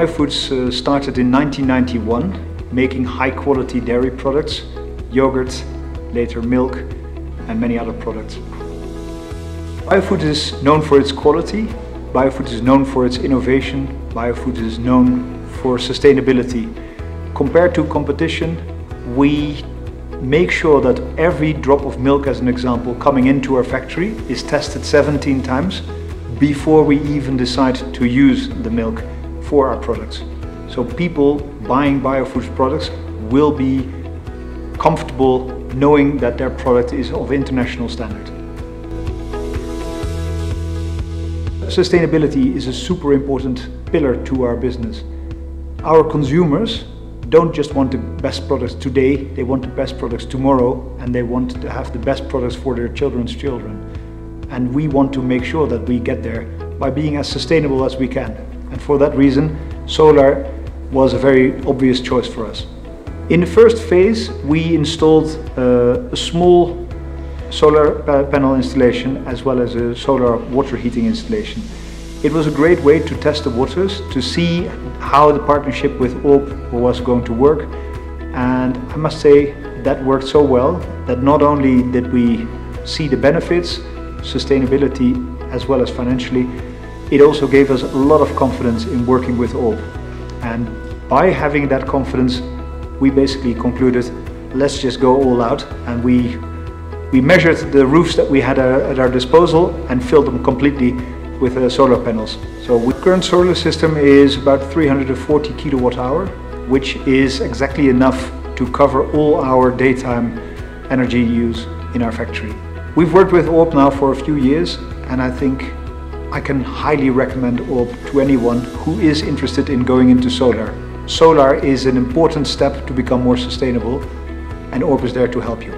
Biofoods started in 1991, making high-quality dairy products, yogurt, later milk, and many other products. Biofoods is known for its quality, Biofoods is known for its innovation, Biofoods is known for sustainability. Compared to competition, we make sure that every drop of milk, as an example, coming into our factory is tested 17 times before we even decide to use the milk for our products. So people buying Biofoods products will be comfortable knowing that their product is of international standard. Sustainability is a super important pillar to our business. Our consumers don't just want the best products today, they want the best products tomorrow, and they want to have the best products for their children's children. And we want to make sure that we get there by being as sustainable as we can. And for that reason, solar was a very obvious choice for us. In the first phase, we installed a small solar panel installation as well as a solar water heating installation. It was a great way to test the waters, to see how the partnership with Orb was going to work. And I must say that worked so well that not only did we see the benefits, sustainability as well as financially, it also gave us a lot of confidence in working with Orb. And by having that confidence, we basically concluded, let's just go all out, and we measured the roofs that we had at our disposal and filled them completely with solar panels. So the current solar system is about 340 kWh, which is exactly enough to cover all our daytime energy use in our factory. We've worked with Orb now for a few years, and I think I can highly recommend Orb to anyone who is interested in going into solar. Solar is an important step to become more sustainable, and Orb is there to help you.